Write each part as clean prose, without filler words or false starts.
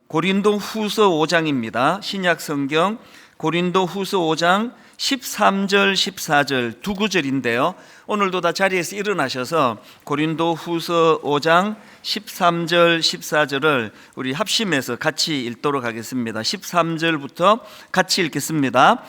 고린도 후서 5장입니다. 신약 성경 고린도 후서 5장 13절 14절 두 구절인데요, 오늘도 다 자리에서 일어나셔서 고린도 후서 5장 13절 14절을 우리 합심해서 같이 읽도록 하겠습니다. 13절부터 같이 읽겠습니다.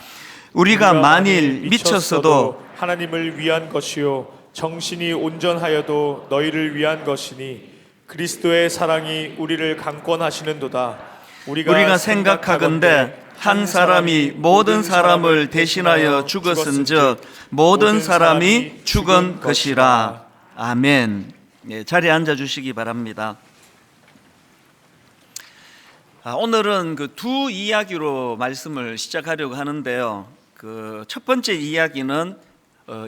우리가 만일 미쳤어도 하나님을 위한 것이요 정신이 온전하여도 너희를 위한 것이니 그리스도의 사랑이 우리를 강권하시는도다. 우리가 생각하건대 한 사람이 모든 사람을 대신하여 죽었은즉 모든 사람이 죽은 것이라. 아멘. 자리에 앉아 주시기 바랍니다. 오늘은 그 두 이야기로 말씀을 시작하려고 하는데요, 그 첫 번째 이야기는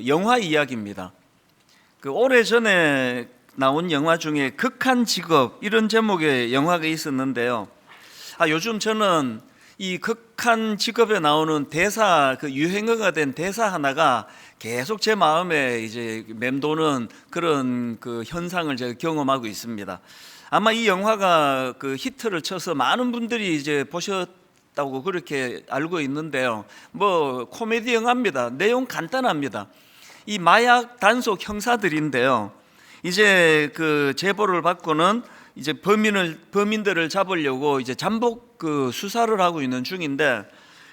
영화 이야기입니다. 그 오래전에 나온 영화 중에 극한 직업, 이런 제목의 영화가 있었는데요, 요즘 저는 이 극한 직업에 나오는 대사, 그 유행어가 된 대사 하나가 계속 제 마음에 이제 맴도는 그런 그 현상을 제가 경험하고 있습니다. 아마 이 영화가 그 히트를 쳐서 많은 분들이 이제 보셨다고 그렇게 알고 있는데요, 뭐 코미디 영화입니다. 내용 간단합니다. 이 마약 단속 형사들인데요, 이제 그 제보를 받고는 이제 범인들을 잡으려고 이제 잠복 그 수사를 하고 있는 중인데,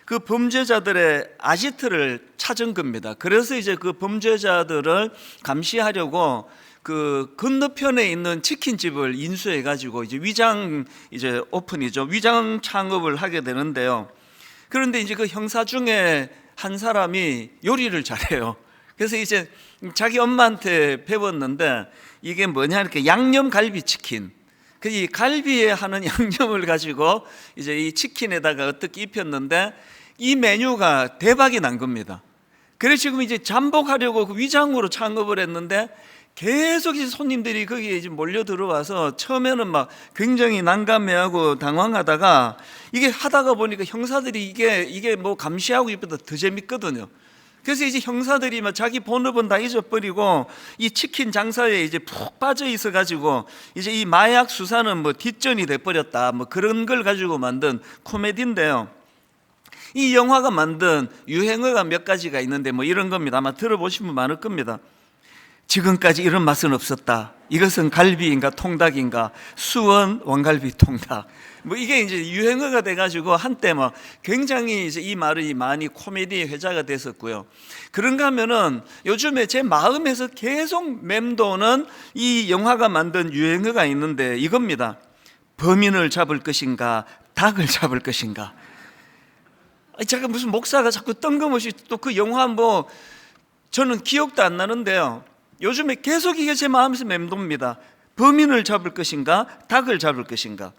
그 범죄자들의 아지트를 찾은 겁니다. 그래서 이제 그 범죄자들을 감시하려고 그 건너편에 있는 치킨집을 인수해 가지고 이제 위장 창업을 하게 되는데요. 그런데 이제 그 형사 중에 한 사람이 요리를 잘해요. 그래서 이제 자기 엄마한테 배웠는데, 이게 뭐냐, 이렇게 양념 갈비 치킨, 그 이 갈비에 하는 양념을 가지고 이제 이 치킨에다가 어떻게 입혔는데 이 메뉴가 대박이 난 겁니다. 그래서 지금 이제 잠복하려고 그 위장으로 창업을 했는데 계속 이제 손님들이 거기에 이제 몰려 들어와서 처음에는 막 굉장히 난감해하고 당황하다가, 이게 하다가 보니까 형사들이 이게 뭐 감시하고 있보다 더 재밌거든요. 그래서 이제 형사들이 막 자기 본업은 다 잊어버리고 이 치킨 장사에 이제 푹 빠져 있어 가지고 이제 이 마약 수사는 뭐 뒷전이 돼 버렸다, 뭐 그런 걸 가지고 만든 코미디인데요, 이 영화가 만든 유행어가 몇 가지가 있는데 뭐 이런 겁니다. 아마 들어보시면 많을 겁니다. 지금까지 이런 맛은 없었다. 이것은 갈비인가 통닭인가? 수원 왕갈비 통닭. 뭐 이게 이제 유행어가 돼가지고 한때 막 굉장히 이제 이 말이 많이 코미디의 회자가 됐었고요. 그런가 하면은 요즘에 제 마음에서 계속 맴도는 이 영화가 만든 유행어가 있는데 이겁니다. 범인을 잡을 것인가, 닭을 잡을 것인가. 제가 무슨 목사가 자꾸 뜬금없이 또 그 영화 뭐 저는 기억도 안 나는데요, 요즘에 계속 이게 제 마음에서 맴돕니다. 범인을 잡을 것인가, 닭을 잡을 것인가.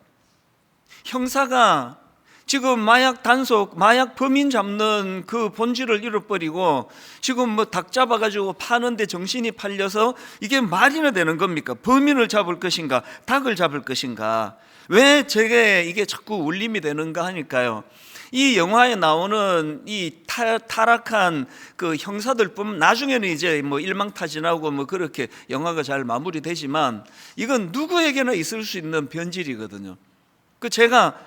형사가 지금 마약 단속, 마약 범인 잡는 그 본질을 잃어버리고 지금 뭐 닭 잡아가지고 파는데 정신이 팔려서 이게 말이나 되는 겁니까? 범인을 잡을 것인가, 닭을 잡을 것인가. 왜 제게 이게 자꾸 울림이 되는가 하니까요, 이 영화에 나오는 이 타락한 그 형사들뿐, 나중에는 이제 뭐 일망타진하고 뭐 그렇게 영화가 잘 마무리되지만 이건 누구에게나 있을 수 있는 변질이거든요. 그 제가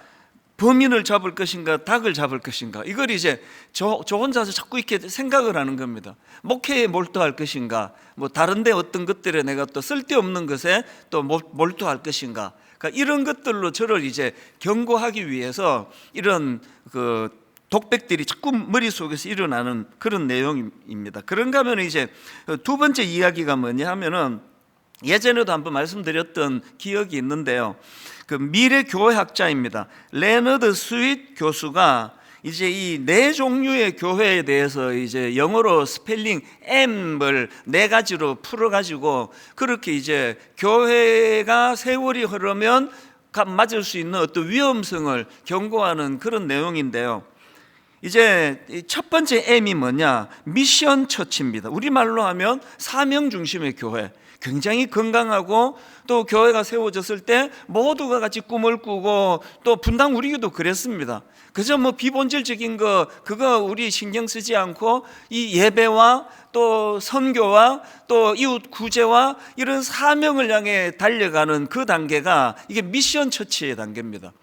범인을 잡을 것인가, 닭을 잡을 것인가, 이걸 이제 저 혼자서 자꾸 이렇게 생각을 하는 겁니다. 목회에 몰두할 것인가, 뭐 다른데 어떤 것들에 내가 또 쓸데없는 것에 또 몰두할 것인가. 그러니까 이런 것들로 저를 이제 경고하기 위해서 이런 그 독백들이 자꾸 머릿속에서 일어나는 그런 내용입니다. 그런가 하면 이제 두 번째 이야기가 뭐냐 하면은, 예전에도 한번 말씀드렸던 기억이 있는데요, 그 미래 교회학자입니다. 레너드 스윗 교수가 이제 이 네 종류의 교회에 대해서 이제 영어로 스펠링 M을 네 가지로 풀어가지고 그렇게 이제 교회가 세월이 흐르면 맞을 수 있는 어떤 위험성을 경고하는 그런 내용인데요, 이제 첫 번째 M이 뭐냐, 미션 처치입니다. 우리말로 하면 사명 중심의 교회. 굉장히 건강하고 또 교회가 세워졌을 때 모두가 같이 꿈을 꾸고, 또 분당 우리교도 그랬습니다. 그저 뭐 비본질적인 그거 우리 신경 쓰지 않고 이 예배와 또 선교와 또 이웃 구제와 이런 사명을 향해 달려가는 그 단계가 이게 미션 처치의 단계입니다.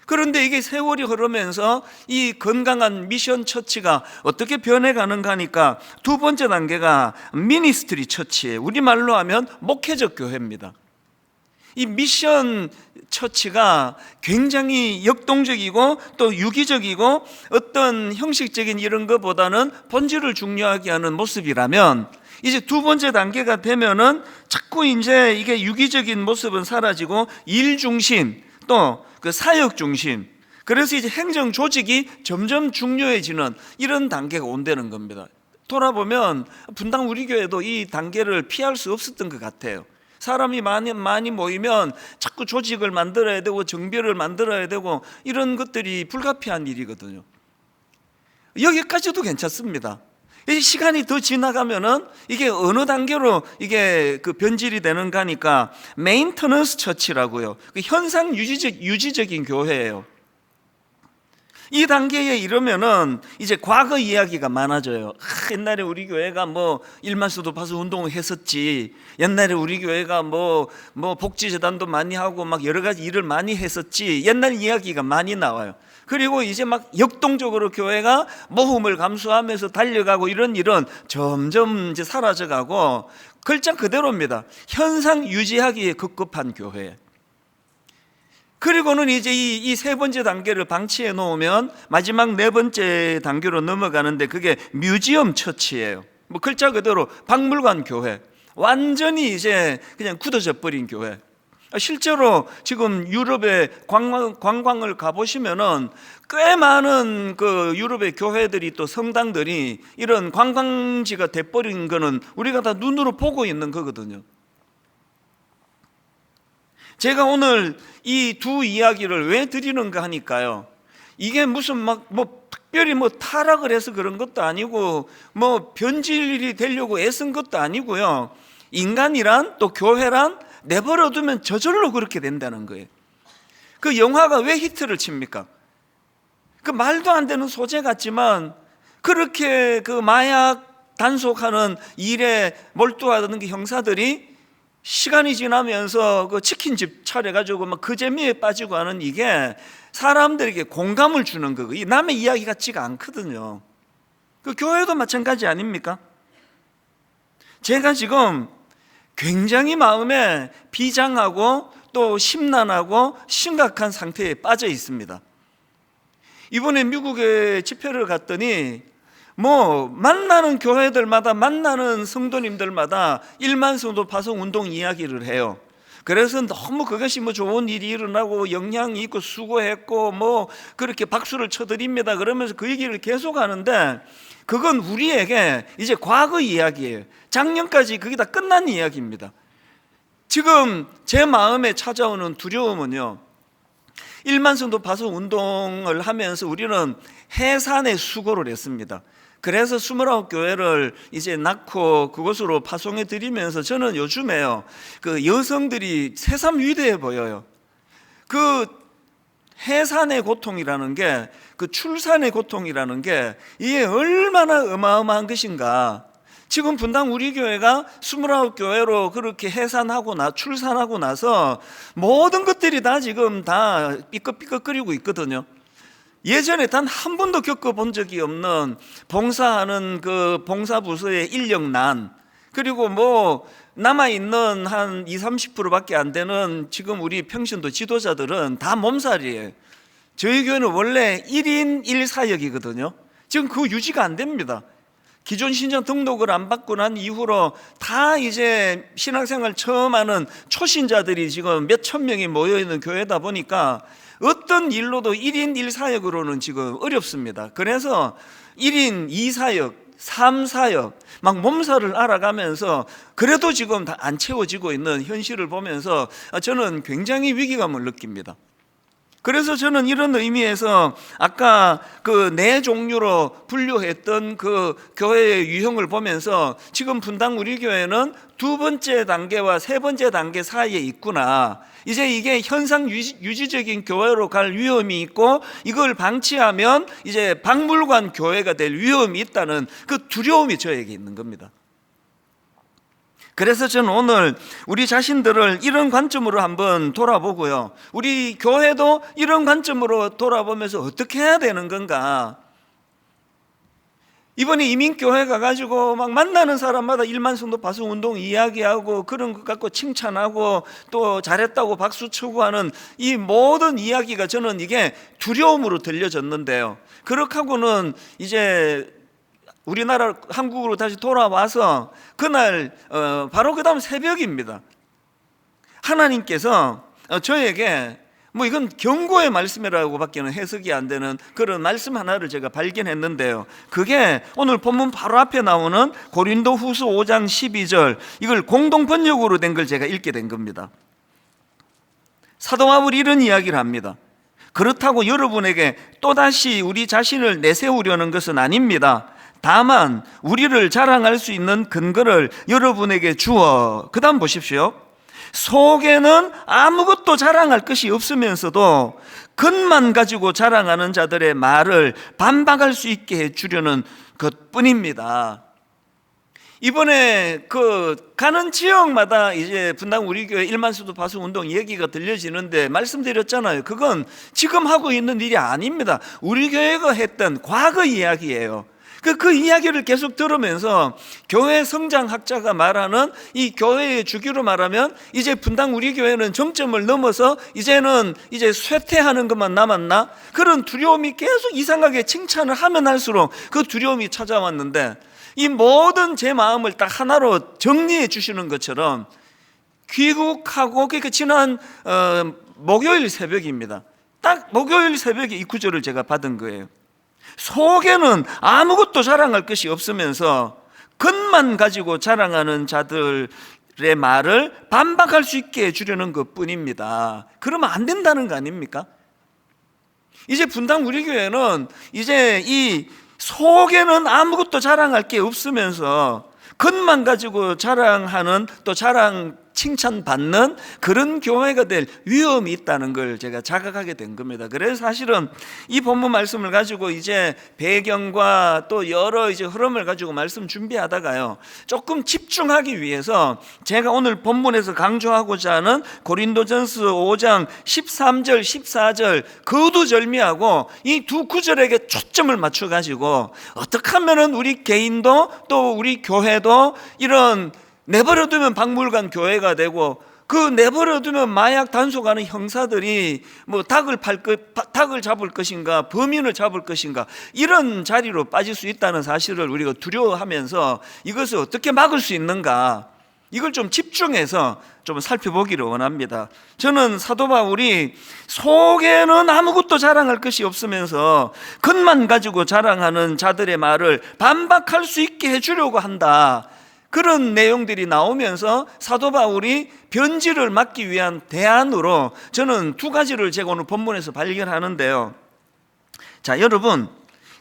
그런데 이게 세월이 흐르면서 이 건강한 미션 처치가 어떻게 변해가는가 하니까 두 번째 단계가 미니스트리 처치예요. 우리말로 하면 목회적 교회입니다. 이 미션 처치가 굉장히 역동적이고 또 유기적이고 어떤 형식적인 이런 것보다는 본질을 중요하게 하는 모습이라면, 이제 두 번째 단계가 되면은 자꾸 이제 이게 유기적인 모습은 사라지고 일 중심, 또 그 사역 중심, 그래서 이제 행정 조직이 점점 중요해지는 이런 단계가 온다는 겁니다. 돌아보면 분당 우리 교회도 이 단계를 피할 수 없었던 것 같아요. 사람이 많이 모이면 자꾸 조직을 만들어야 되고 정비를 만들어야 되고 이런 것들이 불가피한 일이거든요. 여기까지도 괜찮습니다. 이 시간이 더 지나가면은 이게 어느 단계로 이게 그 변질이 되는가 하니까 메인터넌스 처치라고요. 그 현상 유지적인 교회예요. 이 단계에 이르면은 이제 과거 이야기가 많아져요. 옛날에 우리 교회가 뭐 일만수도 봐서 운동을 했었지. 옛날에 우리 교회가 뭐 복지재단도 많이 하고 막 여러 가지 일을 많이 했었지. 옛날 이야기가 많이 나와요. 그리고 이제 막 역동적으로 교회가 모험을 감수하면서 달려가고 이런 일은 점점 이제 사라져가고 글자 그대로입니다. 현상 유지하기에 급급한 교회. 그리고는 이제 이 세 번째 단계를 방치해 놓으면 마지막 네 번째 단계로 넘어가는데 그게 뮤지엄 처치예요. 뭐 글자 그대로 박물관 교회. 완전히 이제 그냥 굳어져 버린 교회. 실제로 지금 유럽에 관광을 가보시면은 꽤 많은 그 유럽의 교회들이 또 성당들이 이런 관광지가 돼버린 거는 우리가 다 눈으로 보고 있는 거거든요. 제가 오늘 이 두 이야기를 왜 드리는가 하니까요, 이게 무슨 특별히 타락을 해서 그런 것도 아니고 변질이 되려고 애쓴 것도 아니고요. 인간이란 또 교회란 내버려두면 저절로 그렇게 된다는 거예요. 그 영화가 왜 히트를 칩니까? 그 말도 안 되는 소재 같지만 그렇게 그 마약 단속하는 일에 몰두하던 그 형사들이 시간이 지나면서 그 치킨집 차려가지고 막 그 재미에 빠지고 하는, 이게 사람들에게 공감을 주는 거고, 이 남의 이야기 같지가 않거든요. 그 교회도 마찬가지 아닙니까? 제가 지금 굉장히 마음에 비장하고 또 심란하고 심각한 상태에 빠져 있습니다. 이번에 미국에 집회를 갔더니 만나는 교회들마다 만나는 성도님들마다 1만 성도 파송 운동 이야기를 해요. 그래서 너무 그것이 좋은 일이 일어나고 영향이 있고 수고했고 그렇게 박수를 쳐드립니다 그러면서 그 얘기를 계속 하는데, 그건 우리에게 이제 과거 이야기예요. 작년까지 그게 다 끝난 이야기입니다. 지금 제 마음에 찾아오는 두려움은요, 1만 성도 파송 운동을 하면서 우리는 해산의 수고를 했습니다. 그래서 29교회를 이제 낳고 그곳으로 파송해 드리면서 저는 요즘에요, 그 여성들이 새삼 위대해 보여요. 그 해산의 고통이라는 게, 그 출산의 고통이라는 게 이게 얼마나 어마어마한 것인가. 지금 분당 우리 교회가 29교회로 그렇게 해산하고 출산하고 나서 모든 것들이 다 지금 다 삐걱삐걱거리고 있거든요. 예전에 단 한 번도 겪어본 적이 없는 봉사하는 그 봉사부서의 인력난, 그리고 남아있는 한 20-30%밖에 안 되는 지금 우리 평신도 지도자들은 다 몸살이에요. 저희 교회는 원래 1인 1사역이거든요. 지금 그거 유지가 안 됩니다. 기존 신전 등록을 안 받고 난 이후로 다 이제 신앙생활 처음 하는 초신자들이 지금 몇천 명이 모여있는 교회다 보니까 어떤 일로도 1인 1사역으로는 지금 어렵습니다. 그래서 1인 2사역, 3사역 막 몸살을 알아가면서 그래도 지금 다 안 채워지고 있는 현실을 보면서 저는 굉장히 위기감을 느낍니다. 그래서 저는 이런 의미에서 아까 그 네 종류로 분류했던 그 교회의 유형을 보면서 지금 분당 우리 교회는 두 번째 단계와 세 번째 단계 사이에 있구나. 이제 이게 현상 유지적인 교회로 갈 위험이 있고, 이걸 방치하면 이제 박물관 교회가 될 위험이 있다는 그 두려움이 저에게 있는 겁니다. 그래서 저는 오늘 우리 자신들을 이런 관점으로 한번 돌아보고요, 우리 교회도 이런 관점으로 돌아보면서 어떻게 해야 되는 건가. 이번에 이민교회 가가지고 막 만나는 사람마다 1만 성도 파송 운동 이야기하고 그런 것 갖고 칭찬하고 또 잘했다고 박수 치고 하는 이 모든 이야기가 저는 이게 두려움으로 들려졌는데요, 그렇게 하고는 이제 우리나라 한국으로 다시 돌아와서 그날 바로 그 다음 새벽입니다. 하나님께서 저에게 뭐 이건 경고의 말씀이라고 밖에는 해석이 안 되는 그런 말씀 하나를 제가 발견했는데요, 그게 오늘 본문 바로 앞에 나오는 고린도후서 5장 12절, 이걸 공동 번역으로 된 걸 제가 읽게 된 겁니다. 사도 바울이 이런 이야기를 합니다. 그렇다고 여러분에게 또다시 우리 자신을 내세우려는 것은 아닙니다. 다만 우리를 자랑할 수 있는 근거를 여러분에게 주어, 그 다음 보십시오. 속에는 아무것도 자랑할 것이 없으면서도 겉만 가지고 자랑하는 자들의 말을 반박할 수 있게 해주려는 것뿐입니다. 이번에 가는 지역마다 이제 분당 우리 교회 1만 수도 파송 운동 얘기가 들려지는데 말씀드렸잖아요. 그건 지금 하고 있는 일이 아닙니다. 우리 교회가 했던 과거 이야기예요. 그 이야기를 계속 들으면서 교회 성장학자가 말하는 이 교회의 주기로 말하면 이제 분당 우리 교회는 정점을 넘어서 이제는 이제 쇠퇴하는 것만 남았나? 그런 두려움이 계속 이상하게 칭찬을 하면 할수록 그 두려움이 찾아왔는데, 이 모든 제 마음을 딱 하나로 정리해 주시는 것처럼 귀국하고, 그러니까 지난 목요일 새벽입니다. 딱 목요일 새벽에 이 구절을 제가 받은 거예요. 속에는 아무것도 자랑할 것이 없으면서 겉만 가지고 자랑하는 자들의 말을 반박할 수 있게 해주려는 것뿐입니다. 그러면 안 된다는 거 아닙니까? 이제 분당 우리 교회는 이제 이 속에는 아무것도 자랑할 게 없으면서 겉만 가지고 자랑하는, 또 칭찬받는 그런 교회가 될 위험이 있다는 걸 제가 자각하게 된 겁니다. 그래서 사실은 이 본문 말씀을 가지고 이제 배경과 또 여러 이제 흐름을 가지고 말씀 준비하다가요, 조금 집중하기 위해서 제가 오늘 본문에서 강조하고자 하는 고린도전서 5장 13절 14절 거두절미하고 이 두 구절에게 초점을 맞춰 가지고 어떻게 하면은 우리 개인도 또 우리 교회도 이런 내버려두면 박물관 교회가 되고, 그 내버려두면 마약 단속하는 형사들이 뭐 닭을 잡을 것인가, 범인을 잡을 것인가, 이런 자리로 빠질 수 있다는 사실을 우리가 두려워하면서 이것을 어떻게 막을 수 있는가, 이걸 좀 집중해서 좀 살펴보기를 원합니다. 저는 사도 바울이 속에는 아무것도 자랑할 것이 없으면서 겉만 가지고 자랑하는 자들의 말을 반박할 수 있게 해주려고 한다, 그런 내용들이 나오면서 사도 바울이 변질을 막기 위한 대안으로 저는 두 가지를 제가 오늘 본문에서 발견하는데요. 자, 여러분,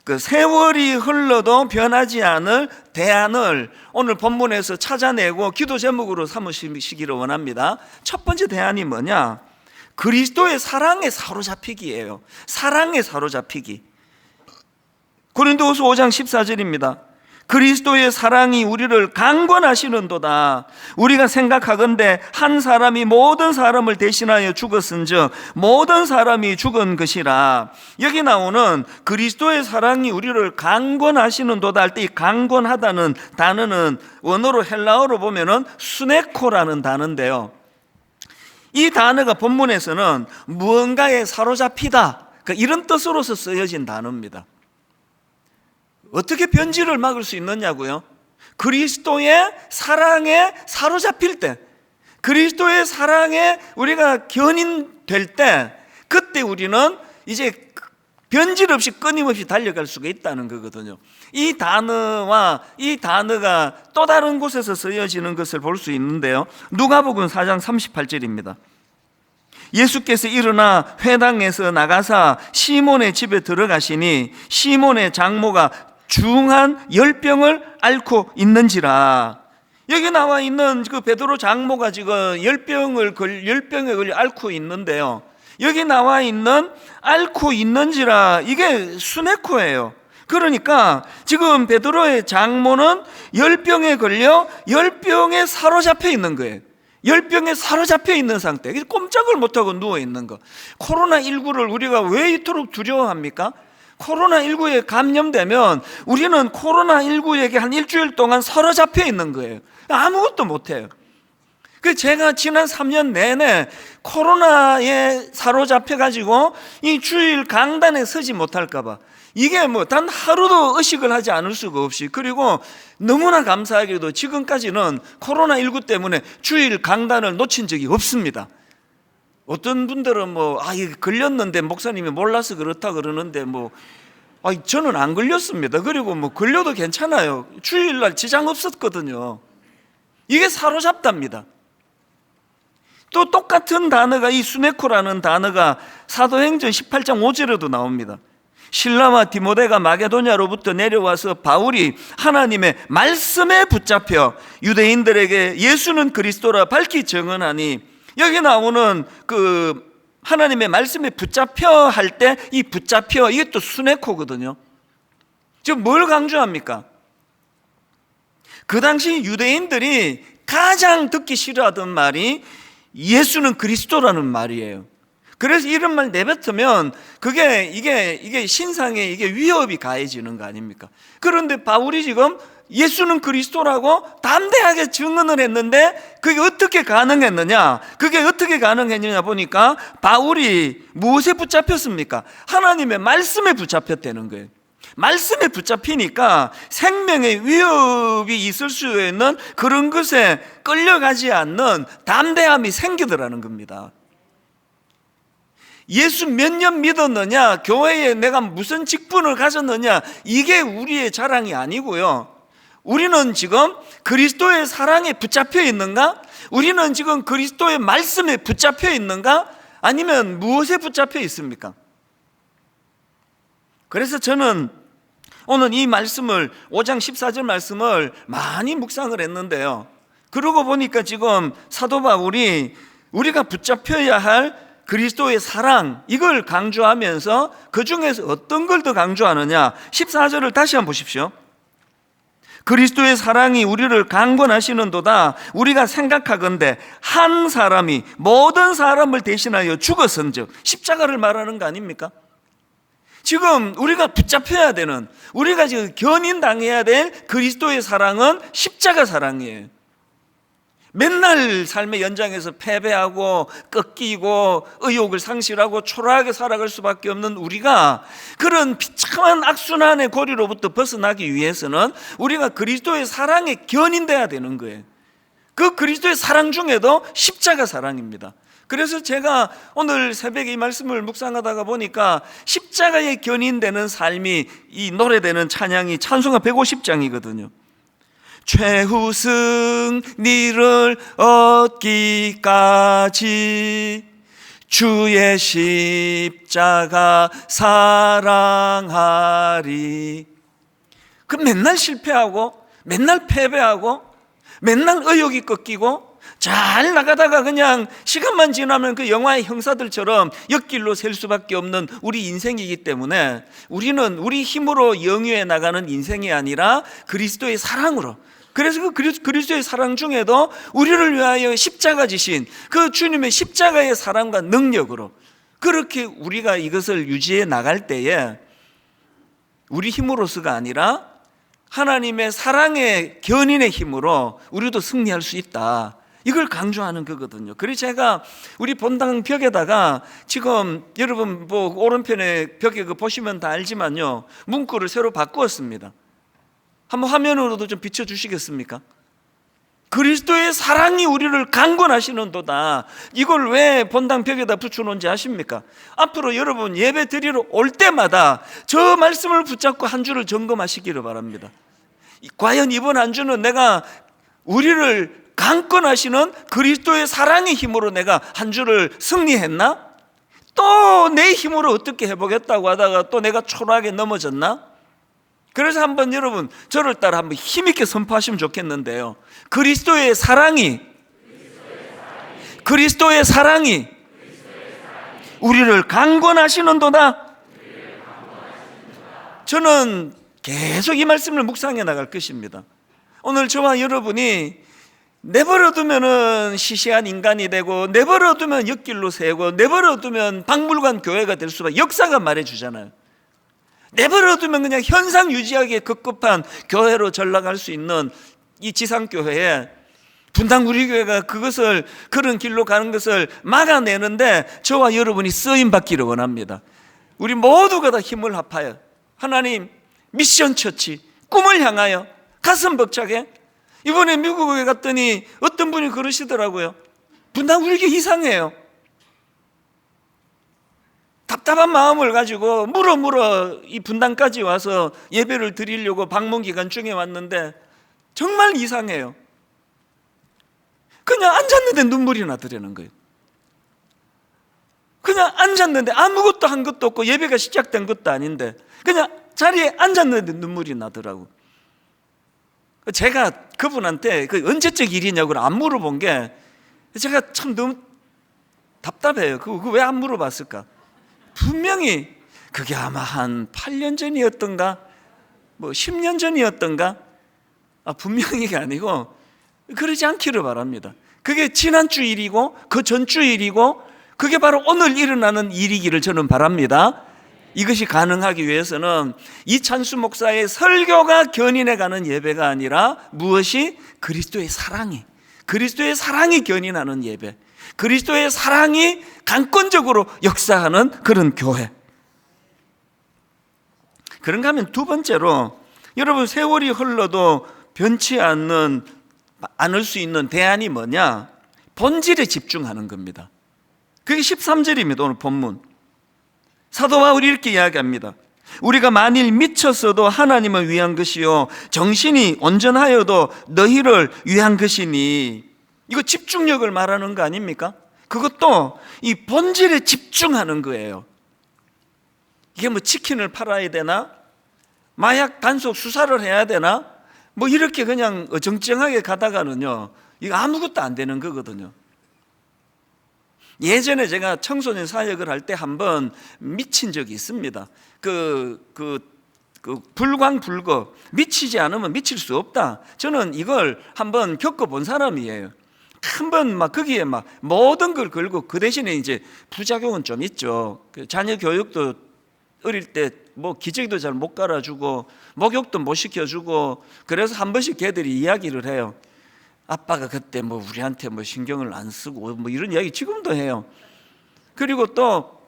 그 세월이 흘러도 변하지 않을 대안을 오늘 본문에서 찾아내고 기도 제목으로 삼으시기를 원합니다. 첫 번째 대안이 뭐냐? 그리스도의 사랑에 사로잡히기예요. 사랑에 사로잡히기. 고린도후서 5장 14절입니다. 그리스도의 사랑이 우리를 강권하시는도다. 우리가 생각하건대 한 사람이 모든 사람을 대신하여 죽었은즉 모든 사람이 죽은 것이라. 여기 나오는 그리스도의 사랑이 우리를 강권하시는도다 할 때 이 강권하다는 단어는 원어로 헬라어로 보면은 수네코라는 단어인데요, 이 단어가 본문에서는 무언가에 사로잡히다, 그러니까 이런 뜻으로서 쓰여진 단어입니다. 어떻게 변질을 막을 수 있느냐고요? 그리스도의 사랑에 사로잡힐 때, 그리스도의 사랑에 우리가 견인될 때, 그때 우리는 이제 변질 없이 끊임없이 달려갈 수가 있다는 거거든요. 이 단어와 이 단어가 또 다른 곳에서 쓰여지는 것을 볼 수 있는데요, 누가복음 4장 38절입니다. 예수께서 일어나 회당에서 나가사 시몬의 집에 들어가시니 시몬의 장모가 중한 열병을 앓고 있는지라. 여기 나와 있는 그 베드로 장모가 지금 열병에 걸려 앓고 있는데요, 여기 나와 있는 앓고 있는지라, 이게 수네코예요. 그러니까 지금 베드로의 장모는 열병에 걸려 열병에 사로잡혀 있는 거예요. 열병에 사로잡혀 있는 상태, 꼼짝을 못하고 누워 있는 거. 코로나19를 우리가 왜 이토록 두려워합니까? 코로나19에 감염되면 우리는 코로나19에게 한 일주일 동안 사로잡혀 있는 거예요. 아무것도 못해요. 그 제가 지난 3년 내내 코로나에 사로잡혀가지고 이 주일 강단에 서지 못할까봐, 이게 뭐 단 하루도 의식을 하지 않을 수가 없이, 그리고 너무나 감사하게도 지금까지는 코로나19 때문에 주일 강단을 놓친 적이 없습니다. 어떤 분들은 이게 걸렸는데 목사님이 몰라서 그렇다 그러는데 저는 안 걸렸습니다. 그리고 걸려도 괜찮아요. 주일날 지장 없었거든요. 이게 사로잡답니다. 또 똑같은 단어가, 이 수네코라는 단어가 사도행전 18장 5절에도 나옵니다. 실라와 디모데가 마게도냐로부터 내려와서 바울이 하나님의 말씀에 붙잡혀 유대인들에게 예수는 그리스도라 밝히 증언하니, 여기 나오는 그 하나님의 말씀에 붙잡혀 할 때 이 붙잡혀, 이게 또 수네코거든요. 지금 뭘 강조합니까? 그 당시 유대인들이 가장 듣기 싫어하던 말이 예수는 그리스도라는 말이에요. 그래서 이런 말 내뱉으면 이게 신상에 이게 위협이 가해지는 거 아닙니까? 그런데 바울이 지금 예수는 그리스도라고 담대하게 증언을 했는데 그게 어떻게 가능했느냐? 그게 어떻게 가능했느냐 보니까 바울이 무엇에 붙잡혔습니까? 하나님의 말씀에 붙잡혔다는 거예요. 말씀에 붙잡히니까 생명의 위협이 있을 수 있는 그런 것에 끌려가지 않는 담대함이 생기더라는 겁니다. 예수 몇 년 믿었느냐, 교회에 내가 무슨 직분을 가졌느냐, 이게 우리의 자랑이 아니고요. 우리는 지금 그리스도의 사랑에 붙잡혀 있는가? 우리는 지금 그리스도의 말씀에 붙잡혀 있는가? 아니면 무엇에 붙잡혀 있습니까? 그래서 저는 오늘 이 말씀을 5장 14절 말씀을 많이 묵상을 했는데요, 그러고 보니까 지금 사도 바울이 우리가 붙잡혀야 할 그리스도의 사랑, 이걸 강조하면서 그 중에서 어떤 걸 더 강조하느냐, 14절을 다시 한번 보십시오. 그리스도의 사랑이 우리를 강권하시는도다. 우리가 생각하건대 한 사람이 모든 사람을 대신하여 죽었은즉, 십자가를 말하는 거 아닙니까? 지금 우리가 붙잡혀야 되는, 우리가 지금 견인당해야 될 그리스도의 사랑은 십자가 사랑이에요. 맨날 삶의 연장에서 패배하고 꺾이고 의욕을 상실하고 초라하게 살아갈 수밖에 없는 우리가, 그런 비참한 악순환의 고리로부터 벗어나기 위해서는 우리가 그리스도의 사랑에 견인돼야 되는 거예요. 그 그리스도의 사랑 중에도 십자가 사랑입니다. 그래서 제가 오늘 새벽에 이 말씀을 묵상하다가 보니까 십자가에 견인되는 삶이, 이 노래되는 찬양이 찬송가 150장이거든요. 최후승리를 얻기까지 주의 십자가 사랑하리. 그 맨날 실패하고 맨날 패배하고 맨날 의욕이 꺾이고 잘 나가다가 그냥 시간만 지나면 그 영화의 형사들처럼 옆길로 셀 수밖에 없는 우리 인생이기 때문에, 우리는 우리 힘으로 영위해 나가는 인생이 아니라 그리스도의 사랑으로, 그래서 그 그리스도의 사랑 중에도 우리를 위하여 십자가 지신 그 주님의 십자가의 사랑과 능력으로, 그렇게 우리가 이것을 유지해 나갈 때에 우리 힘으로서가 아니라 하나님의 사랑의 견인의 힘으로 우리도 승리할 수 있다, 이걸 강조하는 거거든요. 그래서 제가 우리 본당 벽에다가 지금 여러분 오른편에 벽에 보시면 다 알지만요, 문구를 새로 바꾸었습니다. 한번 화면으로도 좀 비춰주시겠습니까? 그리스도의 사랑이 우리를 강권하시는도다. 이걸 왜 본당 벽에다 붙여놓은지 아십니까? 앞으로 여러분 예배 드리러 올 때마다 저 말씀을 붙잡고 한 주를 점검하시기를 바랍니다. 과연 이번 한 주는 내가 우리를 강권하시는 그리스도의 사랑의 힘으로 내가 한 주를 승리했나? 또 내 힘으로 어떻게 해보겠다고 하다가 또 내가 초라하게 넘어졌나? 그래서 한번 여러분 저를 따라 한번 힘있게 선포하시면 좋겠는데요, 그리스도의 사랑이 우리를 강권하시는도다. 저는 계속 이 말씀을 묵상해 나갈 것입니다. 오늘 저와 여러분이 내버려두면 시시한 인간이 되고, 내버려두면 옆길로 새고, 내버려두면 박물관 교회가 될 수밖에, 역사가 말해주잖아요. 내버려두면 그냥 현상 유지하기에 급급한 교회로 전락할 수 있는 이 지상교회에 분당 우리교회가 그런 길로 가는 것을 막아내는데 저와 여러분이 쓰임받기를 원합니다. 우리 모두가 다 힘을 합하여 하나님 미션 처치, 꿈을 향하여 가슴 벅차게. 이번에 미국에 갔더니 어떤 분이 그러시더라고요. 분당 우리교회 이상해요. 답답한 마음을 가지고 물어 이 분당까지 와서 예배를 드리려고 방문 기간 중에 왔는데 정말 이상해요. 그냥 앉았는데 눈물이 나더라는 거예요. 그냥 앉았는데 아무것도 한 것도 없고 예배가 시작된 것도 아닌데 그냥 자리에 앉았는데 눈물이 나더라고. 제가 그분한테 언제적 일이냐고 안 물어본 게 제가 참 너무 답답해요. 그거 왜 안 물어봤을까? 분명히 그게 아마 한 8년 전이었던가 뭐 10년 전이었던가, 분명히가 아니고 그러지 않기를 바랍니다. 그게 지난주 일이고 그 전주 일이고 그게 바로 오늘 일어나는 일이기를 저는 바랍니다. 이것이 가능하기 위해서는 이찬수 목사의 설교가 견인해가는 예배가 아니라 무엇이? 그리스도의 사랑이 견인하는 예배, 그리스도의 사랑이 강권적으로 역사하는 그런 교회. 그런가 하면 두 번째로, 여러분 세월이 흘러도 변치 않을 수 있는 대안이 뭐냐? 본질에 집중하는 겁니다. 그게 13절입니다. 오늘 본문 사도 바울이 이렇게 이야기합니다. 우리가 만일 미쳤어도 하나님을 위한 것이요 정신이 온전하여도 너희를 위한 것이니. 이거 집중력을 말하는 거 아닙니까? 그것도 이 본질에 집중하는 거예요. 이게 뭐 치킨을 팔아야 되나? 마약 단속 수사를 해야 되나? 뭐 이렇게 그냥 어정쩡하게 가다가는요, 이거 아무것도 안 되는 거거든요. 예전에 제가 청소년 사역을 할 때 한번 미친 적이 있습니다. 불광불거, 미치지 않으면 미칠 수 없다. 저는 이걸 한번 겪어본 사람이에요. 한번 거기에 모든 걸 걸고, 그 대신에 이제 부작용은 좀 있죠. 자녀 교육도 어릴 때 기저귀도 잘 못 갈아주고 목욕도 못 시켜주고, 그래서 한 번씩 걔들이 이야기를 해요. 아빠가 그때 우리한테 신경을 안 쓰고 이런 이야기 지금도 해요. 그리고 또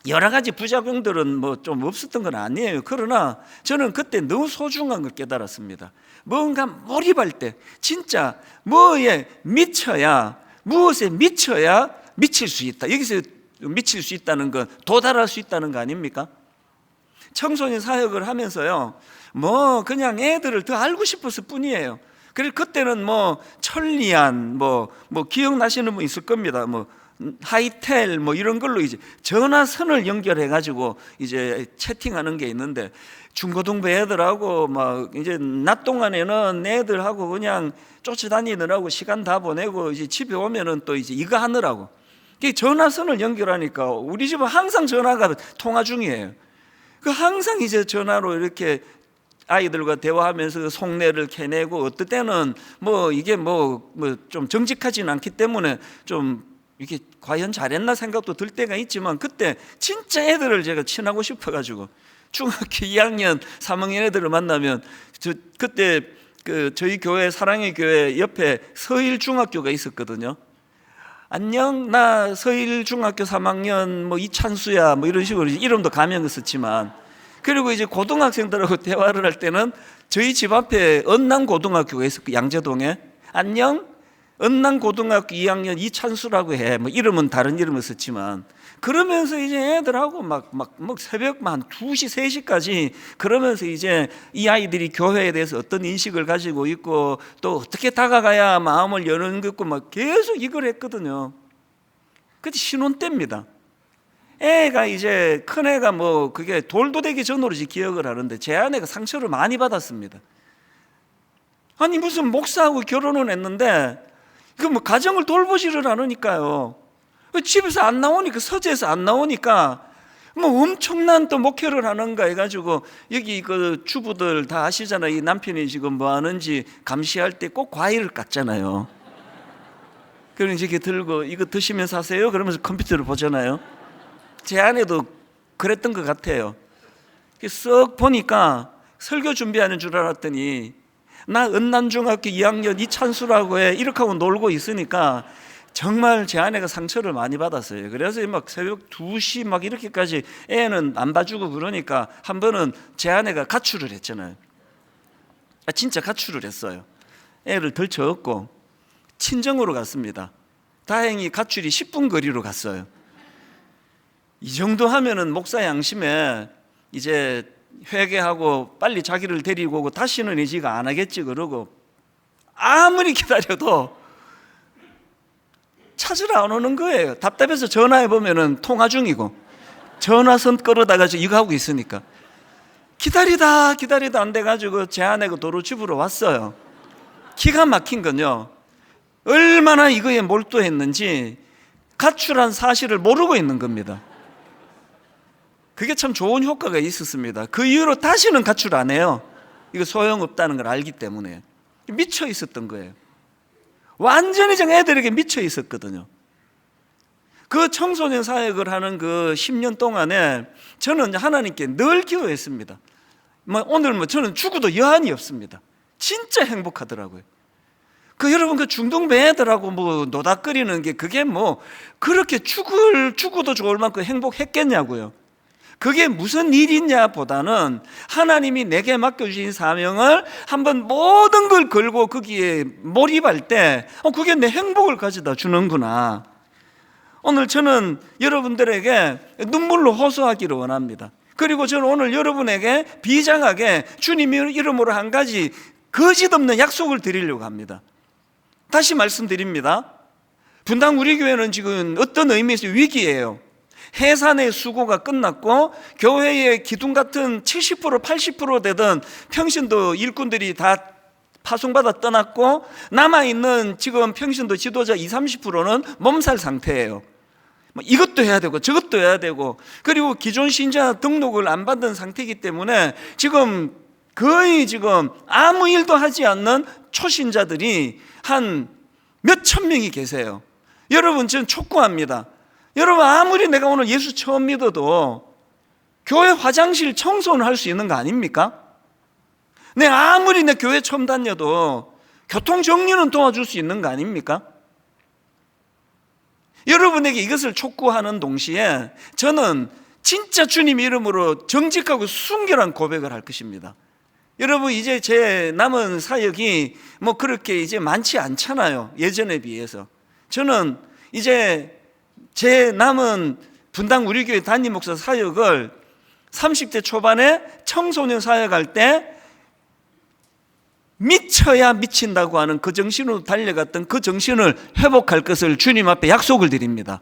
여러 가지 부작용들은 좀 없었던 건 아니에요. 그러나 저는 그때 너무 소중한 걸 깨달았습니다. 뭔가 몰입할 때 진짜 무엇에 미쳐야 미칠 수 있다. 여기서 미칠 수 있다는 건 도달할 수 있다는 거 아닙니까? 청소년 사역을 하면서요, 그냥 애들을 더 알고 싶었을 뿐이에요. 그래서 그때는 천리안 기억나시는 분 있을 겁니다. 하이텔 이런 걸로 이제 전화선을 연결해 가지고 이제 채팅하는 게 있는데, 중고등부 애들하고 이제 낮 동안에는 애들하고 그냥 쫓아다니느라고 시간 다 보내고 이제 집에 오면은 또 이제 이거 하느라고 전화선을 연결하니까 우리 집은 항상 전화가 통화 중이에요. 항상 이제 전화로 이렇게 아이들과 대화하면서 속내를 캐내고, 어떨 때는 이게 좀 정직하지는 않기 때문에 좀 이렇게 과연 잘했나 생각도 들 때가 있지만, 그때 진짜 애들을 제가 친하고 싶어가지고 중학교 2학년 3학년 애들을 만나면 그때 저희 교회 사랑의 교회 옆에 서일중학교가 있었거든요. 안녕, 나 서일중학교 3학년 이찬수야 이런 식으로 이름도 가명을 썼지만, 그리고 이제 고등학생들하고 대화를 할 때는 저희 집 앞에 언남고등학교가 있었고, 양재동에. 안녕, 언남고등학교 2학년 이찬수라고 해. 이름은 다른 이름을 썼지만, 그러면서 이제 애들하고 새벽 한 2시, 3시까지 그러면서 이제 이 아이들이 교회에 대해서 어떤 인식을 가지고 있고 또 어떻게 다가가야 마음을 여는 거 있고 계속 이걸 했거든요. 그때 신혼 때입니다. 애가 이제 큰 애가 그게 돌도 되기 전으로 기억을 하는데, 제 아내가 상처를 많이 받았습니다. 아니 무슨 목사하고 결혼을 했는데 가정을 돌보지를 않으니까요. 집에서 안 나오니까, 서재에서 안 나오니까 뭐 엄청난 또 목회를 하는가 해가지고 여기 그 주부들 다 아시잖아요. 이 남편이 지금 뭐 하는지 감시할 때 꼭 과일을 깎잖아요. 그러니까 이렇게 들고 이거 드시면서 하세요 그러면서 컴퓨터를 보잖아요. 제 아내도 그랬던 것 같아요. 쓱 보니까 설교 준비하는 줄 알았더니 나 은남중학교 2학년 이찬수라고 해 이렇게 하고 놀고 있으니까 정말 제 아내가 상처를 많이 받았어요. 그래서 막 새벽 2시 막 이렇게까지 애는 안 봐주고 그러니까 한 번은 제 아내가 가출을 했잖아요. 진짜 가출을 했어요. 애를 덜쳐업고 친정으로 갔습니다. 다행히 가출이 10분 거리로 갔어요. 이 정도 하면은 목사 양심에 이제 회개하고 빨리 자기를 데리고 오고 다시는 이 지가 안 하겠지 그러고 아무리 기다려도 찾으러 안 오는 거예요. 답답해서 전화해 보면은 통화 중이고 전화선 끌어다가 이거 하고 있으니까 기다리다 안 돼가지고 제 아내가 도로 집으로 왔어요. 기가 막힌 건요, 얼마나 이거에 몰두했는지 가출한 사실을 모르고 있는 겁니다. 그게 참 좋은 효과가 있었습니다. 그 이후로 다시는 가출 안 해요. 이거 소용없다는 걸 알기 때문에. 미쳐 있었던 거예요. 완전히 정 애들에게 미쳐 있었거든요. 그 청소년 사역을 하는 그 10년 동안에 저는 하나님께 늘 기도했습니다. 오늘 저는 죽어도 여한이 없습니다. 진짜 행복하더라고요. 여러분 그 중동배 애들하고 노닥거리는 게 그게 그렇게 죽어도 좋을 만큼 행복했겠냐고요. 그게 무슨 일이냐 보다는 하나님이 내게 맡겨주신 사명을 한번 모든 걸 걸고 거기에 몰입할 때 그게 내 행복을 가져다 주는구나. 오늘 저는 여러분들에게 눈물로 호소하기를 원합니다. 그리고 저는 오늘 여러분에게 비장하게 주님 이름으로 한 가지 거짓없는 약속을 드리려고 합니다. 다시 말씀드립니다. 분당 우리 교회는 지금 어떤 의미에서 위기예요. 해산의 수고가 끝났고 교회의 기둥 같은 70% 80% 되던 평신도 일꾼들이 다 파송받아 떠났고 남아있는 지금 평신도 지도자 20-30%는 몸살 상태예요. 이것도 해야 되고 저것도 해야 되고 그리고 기존 신자 등록을 안 받은 상태이기 때문에 지금 거의 아무 일도 하지 않는 초신자들이 한 몇천 명이 계세요. 여러분 저는 촉구합니다. 여러분 아무리 내가 오늘 예수 처음 믿어도 교회 화장실 청소는 할 수 있는 거 아닙니까? 내가 아무리 내 교회 처음 다녀도 교통정리는 도와줄 수 있는 거 아닙니까? 여러분에게 이것을 촉구하는 동시에 저는 진짜 주님 이름으로 정직하고 순결한 고백을 할 것입니다. 여러분 이제 제 남은 사역이 그렇게 이제 많지 않잖아요. 예전에 비해서. 저는 이제 제 남은 분당 우리 교회 담임 목사 사역을 30대 초반에 청소년 사역할 때 미쳐야 미친다고 하는 그 정신으로 달려갔던 그 정신을 회복할 것을 주님 앞에 약속을 드립니다.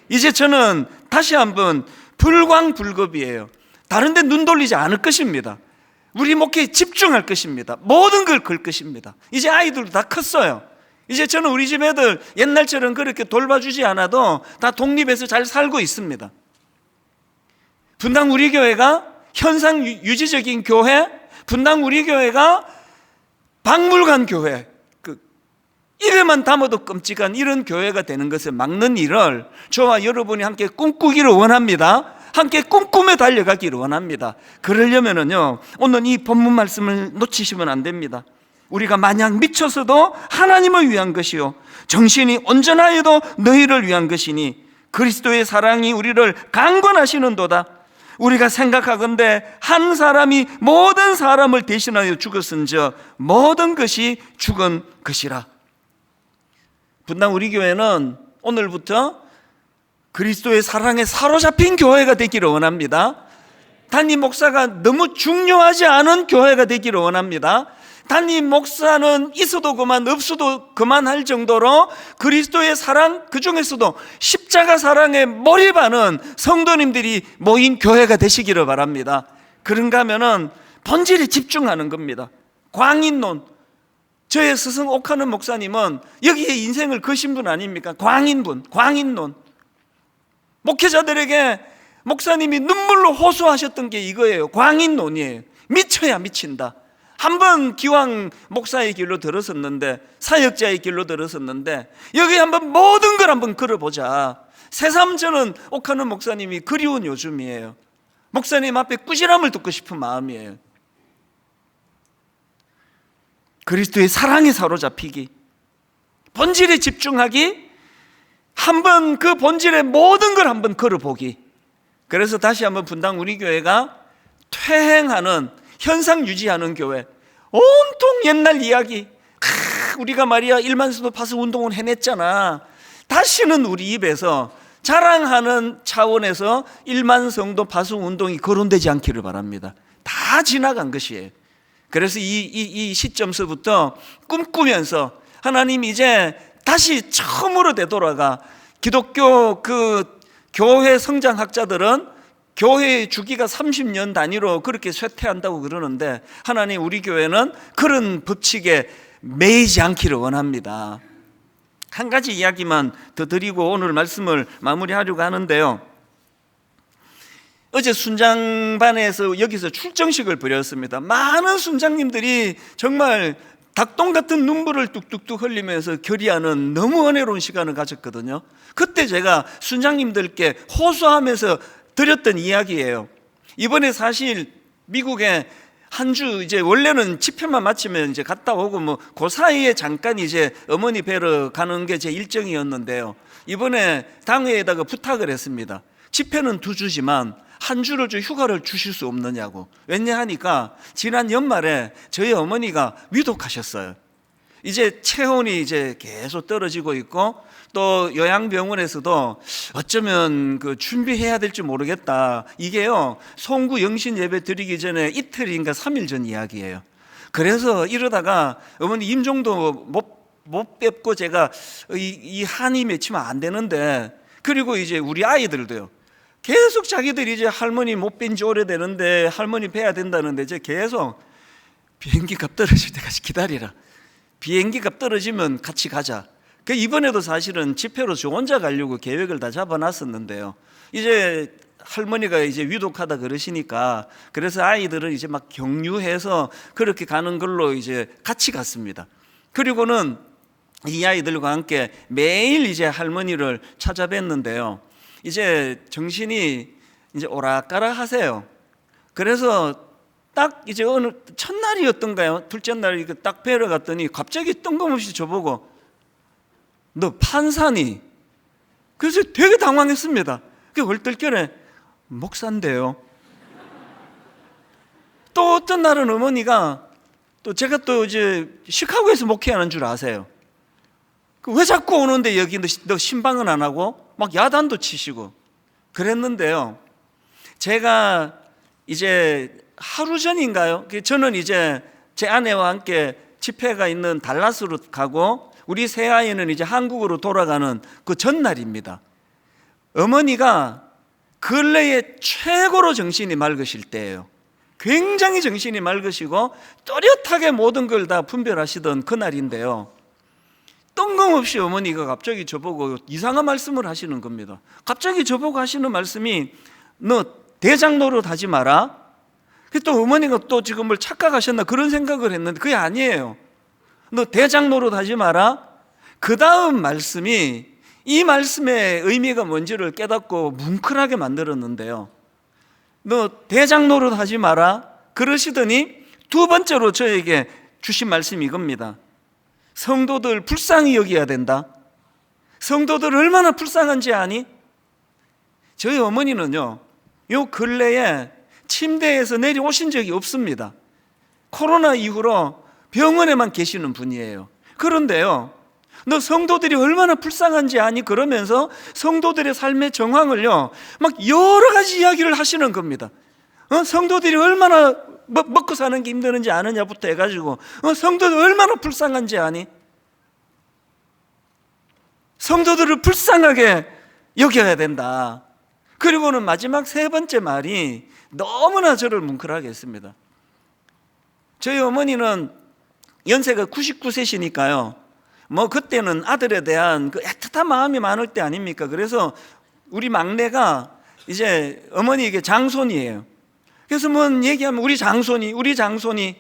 이제 저는 다시 한번 불광불급이에요. 다른 데 눈 돌리지 않을 것입니다. 우리 목회에 집중할 것입니다. 모든 걸 걸 것입니다. 이제 아이들도 다 컸어요. 이제 저는 우리 집 애들 옛날처럼 그렇게 돌봐주지 않아도 다 독립해서 잘 살고 있습니다. 분당 우리 교회가 현상 유지적인 교회, 분당 우리 교회가 박물관 교회, 입에만 담아도 끔찍한 이런 교회가 되는 것을 막는 일을 저와 여러분이 함께 꿈꾸기를 원합니다. 함께 꿈꾸며 달려가기를 원합니다. 그러려면요, 오늘 이 본문 말씀을 놓치시면 안 됩니다. 우리가 마냥 미쳐서도 하나님을 위한 것이요 정신이 온전하여도 너희를 위한 것이니 그리스도의 사랑이 우리를 강권하시는도다. 우리가 생각하건대 한 사람이 모든 사람을 대신하여 죽었은즉 모든 것이 죽은 것이라. 분당 우리 교회는 오늘부터 그리스도의 사랑에 사로잡힌 교회가 되기를 원합니다. 담임 목사가 너무 중요하지 않은 교회가 되기를 원합니다. 담임 목사는 있어도 그만 없어도 그만할 정도로 그리스도의 사랑, 그 중에서도 십자가 사랑에 몰입하는 성도님들이 모인 교회가 되시기를 바랍니다. 그런가 하면은 본질에 집중하는 겁니다. 광인론. 저의 스승 옥하는 목사님은 여기에 인생을 거신 분 아닙니까? 광인론. 목회자들에게 목사님이 눈물로 호소하셨던 게 이거예요. 광인론이에요. 미쳐야 미친다. 한번 기왕 목사의 길로 들었었는데, 사역자의 길로 들었었는데, 여기 한번 모든 걸 한번 걸어보자. 새삼 저는 옥하는 목사님이 그리운 요즘이에요. 목사님 앞에 꾸지람을 듣고 싶은 마음이에요. 그리스도의 사랑에 사로잡히기, 본질에 집중하기, 한번 그 본질의 모든 걸 한번 걸어보기. 그래서 다시 한번 분당 우리 교회가 퇴행하는, 현상 유지하는 교회, 온통 옛날 이야기, 우리가 말이야 1만 성도 파수 운동을 해냈잖아. 다시는 우리 입에서 자랑하는 차원에서 1만 성도 파수 운동이 거론되지 않기를 바랍니다. 다 지나간 것이에요. 그래서 이 시점서부터 꿈꾸면서 하나님 이제 다시 처음으로 되돌아가, 기독교 그 교회 성장학자들은 교회의 주기가 30년 단위로 그렇게 쇠퇴한다고 그러는데, 하나님 우리 교회는 그런 법칙에 매이지 않기를 원합니다. 한 가지 이야기만 더 드리고 오늘 말씀을 마무리하려고 하는데요. 어제 순장반에서 여기서 출정식을 벌였습니다. 많은 순장님들이 정말 닭똥 같은 눈물을 뚝뚝뚝 흘리면서 결의하는 너무 은혜로운 시간을 가졌거든요. 그때 제가 순장님들께 호소하면서 드렸던 이야기예요. 이번에 사실 미국에 한 주 이제 원래는 집회만 마치면 이제 갔다 오고 뭐 그 사이에 잠깐 이제 어머니 뵈러 가는 게 제 일정이었는데요. 이번에 당회에다가 부탁을 했습니다. 집회는 2주지만 한 주를 좀 휴가를 주실 수 없느냐고. 왜냐 하니까 지난 연말에 저희 어머니가 위독하셨어요. 이제 체온이 이제 계속 떨어지고 있고, 또 요양병원에서도 어쩌면 그 준비해야 될지 모르겠다. 이게요, 송구 영신 예배 드리기 전에 이틀인가 3일 전 이야기예요. 그래서 이러다가 어머니 임종도 못 뵙고 제가 이 한이 맺히면 안 되는데, 그리고 이제 우리 아이들도요, 계속 자기들이 이제 할머니 못 뵌 지 오래되는데 할머니 뵈야 된다는데, 이제 계속 비행기 값 떨어질 때까지 기다리라. 비행기 값 떨어지면 같이 가자. 그 이번에도 사실은 집회로 저 혼자 가려고 계획을 다 잡아놨었는데요. 이제 할머니가 이제 위독하다 그러시니까, 그래서 아이들은 이제 막 격려해서 그렇게 가는 걸로 이제 같이 갔습니다. 그리고는 이 아이들과 함께 매일 이제 할머니를 찾아뵀는데요. 이제 정신이 이제 오락가락 하세요. 그래서 딱 이제 어느 첫날이었던가요? 둘째 날 딱 뵈러 갔더니 갑자기 뜬금없이 저보고, 너 판사니? 그래서 되게 당황했습니다. 그 얼떨결에 목사인데요. 또 어떤 날은 어머니가, 또 제가 또 이제 시카고에서 목회하는 줄 아세요. 왜 자꾸 오는데 여기 너 신방은 안 하고 막 야단도 치시고 그랬는데요. 제가 이제 하루 전인가요? 저는 이제 제 아내와 함께 집회가 있는 달라스로 가고, 우리 새아이는 이제 한국으로 돌아가는 그 전날입니다. 어머니가 근래에 최고로 정신이 맑으실 때예요. 굉장히 정신이 맑으시고 또렷하게 모든 걸 다 분별하시던 그날인데요. 뜬금없이 어머니가 갑자기 저보고 이상한 말씀을 하시는 겁니다. 갑자기 저보고 하시는 말씀이, 너 대장 노릇 하지 마라. 또 어머니가 또 지금 뭘 착각하셨나 그런 생각을 했는데 그게 아니에요. 너 대장 노릇 하지 마라. 그 다음 말씀이 이 말씀의 의미가 뭔지를 깨닫고 뭉클하게 만들었는데요. 너 대장 노릇 하지 마라 그러시더니 두 번째로 저에게 주신 말씀이 이겁니다. 성도들 불쌍히 여겨야 된다. 성도들 얼마나 불쌍한지 아니? 저희 어머니는요, 요 근래에 침대에서 내려오신 적이 없습니다. 코로나 이후로 병원에만 계시는 분이에요. 그런데요, 너 성도들이 얼마나 불쌍한지 아니? 그러면서 성도들의 삶의 정황을요, 막 여러 가지 이야기를 하시는 겁니다. 성도들이 얼마나 먹고 사는 게 힘드는지 아느냐부터 해가지고, 성도들 얼마나 불쌍한지 아니? 성도들을 불쌍하게 여겨야 된다. 그리고는 마지막 세 번째 말이 너무나 저를 뭉클하게 했습니다. 저희 어머니는 연세가 99세시니까요. 뭐 그때는 아들에 대한 그 애틋한 마음이 많을 때 아닙니까? 그래서 우리 막내가 이제 어머니에게 장손이에요. 그래서 뭐 얘기하면 우리 장손이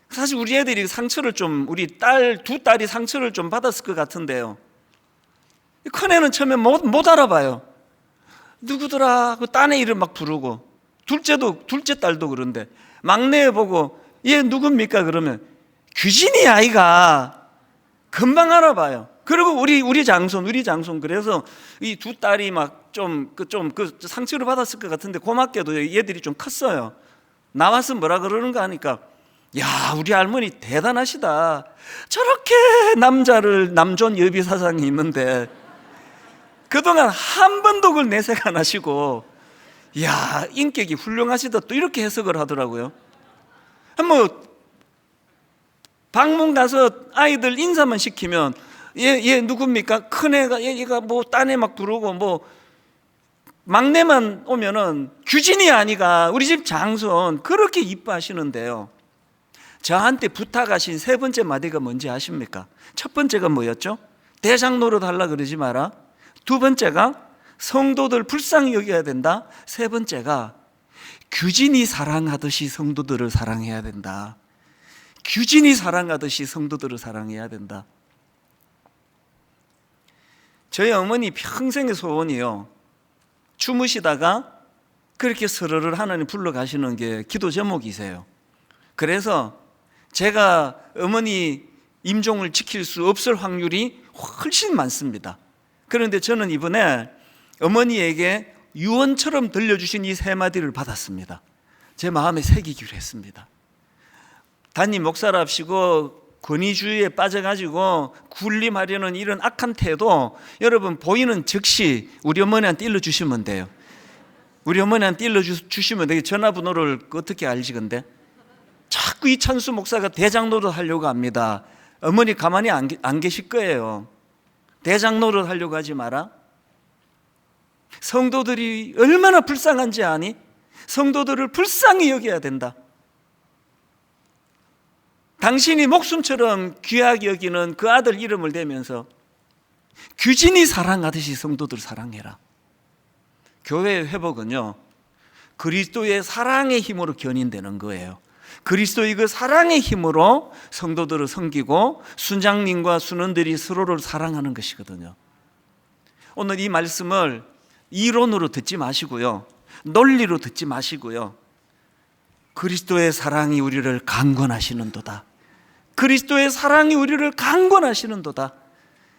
사실 우리 애들이 상처를 좀, 우리 두 딸이 상처를 좀 받았을 것 같은데요. 큰애는 처음에 못 알아봐요. 누구더라? 그 딴애 이름 막 부르고, 둘째 딸도 그런데 막내 보고 얘 누굽니까? 그러면 규진이 아이가 금방 알아봐요. 그리고 우리 장손 그래서 이 두 딸이 막 좀 상처를 받았을 것 같은데 고맙게도 얘들이 좀 컸어요. 나와서 뭐라 그러는가 하니까 야, 우리 할머니 대단하시다. 저렇게 남존 여비 사상이 있는데 그동안 한 번도 그걸 내색 안 하시고, 야, 인격이 훌륭하시다, 또 이렇게 해석을 하더라고요. 뭐 방문 가서 아이들 인사만 시키면 얘 누굽니까? 큰애가 얘가 뭐 딴애 막 부르고, 뭐 막내만 오면은 규진이 아니가 우리 집 장손, 그렇게 이뻐하시는데요. 저한테 부탁하신 세 번째 마디가 뭔지 아십니까? 첫 번째가 뭐였죠? 대장 노릇 하려 그러지 마라. 두 번째가 성도들 불쌍히 여겨야 된다. 세 번째가 규진이 사랑하듯이 성도들을 사랑해야 된다. 규진이 사랑하듯이 성도들을 사랑해야 된다. 저희 어머니 평생의 소원이요, 주무시다가 그렇게 서로를 하나님 불러가시는 게 기도 제목이세요. 그래서 제가 어머니 임종을 지킬 수 없을 확률이 훨씬 많습니다. 그런데 저는 이번에 어머니에게 유언처럼 들려주신 이 세 마디를 받았습니다. 제 마음에 새기기로 했습니다. 단임 목사랍시고 권위주의에 빠져가지고 군림하려는 이런 악한 태도, 여러분 보이는 즉시 우리 어머니한테 일러주시면 돼요. 우리 어머니한테 일러주시면 돼요. 전화번호를 어떻게 알지? 근데 자꾸 이찬수 목사가 대장 노릇 하려고 합니다. 어머니 가만히 안 계실 거예요. 대장 노릇 하려고 하지 마라. 성도들이 얼마나 불쌍한지 아니? 성도들을 불쌍히 여겨야 된다. 당신이 목숨처럼 귀하게 여기는 그 아들 이름을 대면서 규진이 사랑하듯이 성도들을 사랑해라. 교회의 회복은요, 그리스도의 사랑의 힘으로 견인되는 거예요. 그리스도의 그 사랑의 힘으로 성도들을 섬기고 순장님과 순원들이 서로를 사랑하는 것이거든요. 오늘 이 말씀을 이론으로 듣지 마시고요, 논리로 듣지 마시고요, 그리스도의 사랑이 우리를 강권하시는도다. 그리스도의 사랑이 우리를 강권하시는도다.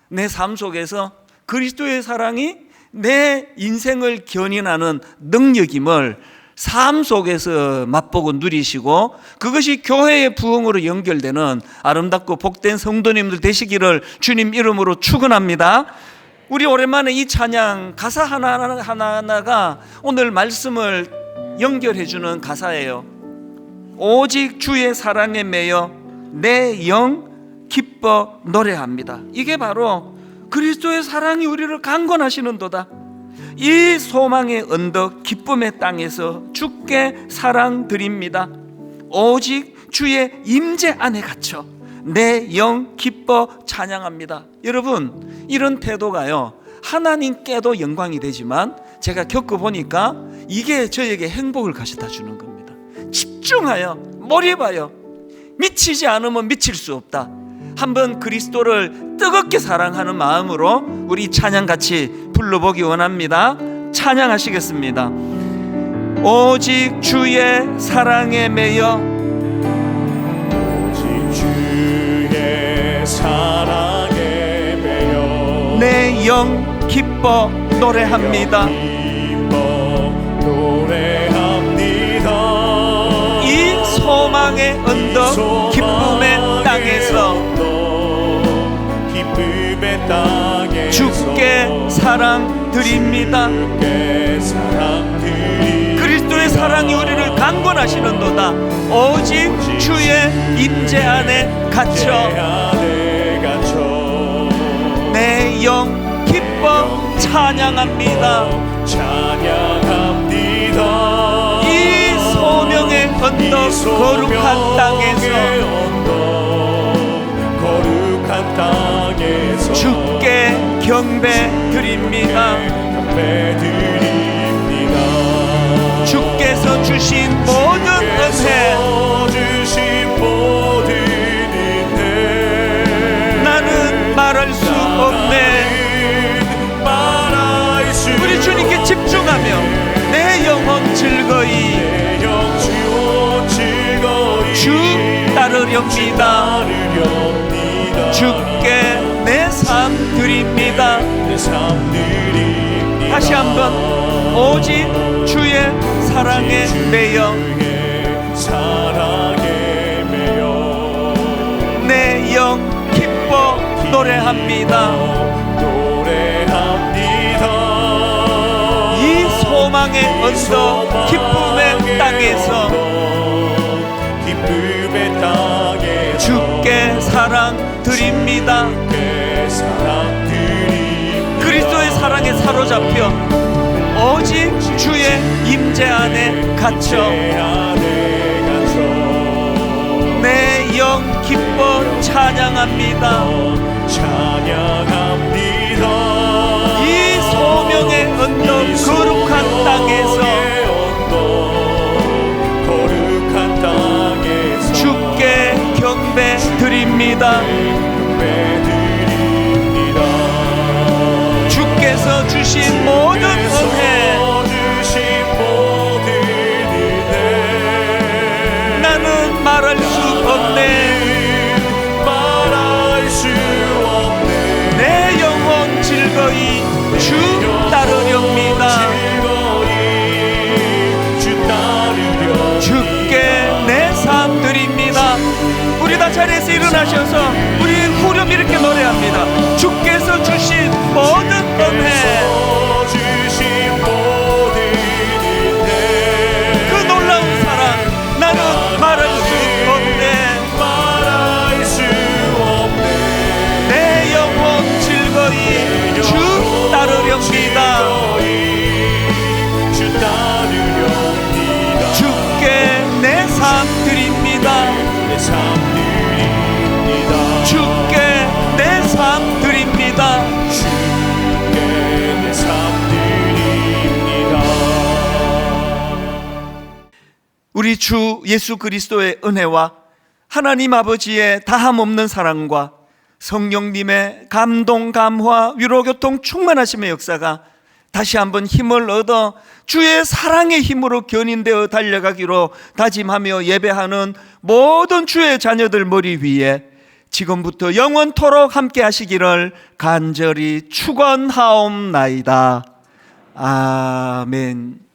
내 삶 속에서 그리스도의 사랑이 내 인생을 견인하는 능력임을 삶 속에서 맛보고 누리시고, 그것이 교회의 부흥으로 연결되는 아름답고 복된 성도님들 되시기를 주님 이름으로 축원합니다. 우리 오랜만에 이 찬양 가사 하나하나가 오늘 말씀을 연결해주는 가사예요. 오직 주의 사랑에 매여 내 영 기뻐 노래합니다. 이게 바로 그리스도의 사랑이 우리를 강권하시는도다. 이 소망의 언덕 기쁨의 땅에서 주께 사랑 드립니다. 오직 주의 임재 안에 갇혀 내 영 기뻐 찬양합니다. 여러분, 이런 태도가요, 하나님께도 영광이 되지만 제가 겪어보니까 이게 저에게 행복을 가져다 주는 겁니다. 집중하여 몰입하여, 미치지 않으면 미칠 수 없다. 한번 그리스도를 뜨겁게 사랑하는 마음으로 우리 찬양 같이 불러보기 원합니다. 찬양하시겠습니다. 오직 주의 사랑에 매여, 오직 주의 사랑에 매여 내 영 기뻐 노래합니다. 이 소망의 언덕 기쁨의 땅에서 주께 사랑 드립니다. 그리스도의 사랑이 우리를 강권하시는도다. 오직 주의 임재 안에 갇혀 내 영 기뻐 찬양합니다. 이 소명의 언덕 거룩한 땅에서 주께 경배 드립니다. 주께서 주신 모든 은혜, 나는 말할 수 없네. 우리 주님께 집중하며 내 영혼 즐거이 주 따르렵니다. 주께 내 삶 드립니다. 다시 한번 오직 주의 사랑에 매여 내 영 기뻐 노래합니다. 이 소망의 언덕 기쁨의 땅에서 주께 사랑 드립니다. 그리스도의 사랑에 사로잡혀 오직 주의 임재 안에 갇혀 내 영 기뻐 찬양합니다. 이 소명의 언덕 거룩한 땅에서 주께 경배 드립니다. 주께서 주신 모든 은혜, 나는 말할 수 없네. 내 영혼 즐거이 주 따르렵니다. 주께 내 삶 드립니다. 우리 다 자리에서 일어나셔서 우리 후렴 이렇게 노래합니다. 주께서 주신 모든 은혜, 그 놀라운 사랑, 나는 말할 수 없네. 내 영혼 즐거이 주 따르렵니다. 주께 내 삶 드립니다. 주께 내 삶 드립니다. 우리 주 예수 그리스도의 은혜와 하나님 아버지의 다함없는 사랑과 성령님의 감동, 감화, 위로, 교통, 충만하심의 역사가 다시 한번 힘을 얻어 주의 사랑의 힘으로 견인되어 달려가기로 다짐하며 예배하는 모든 주의 자녀들 머리 위에 지금부터 영원토록 함께 하시기를 간절히 축원하옵나이다. 아멘.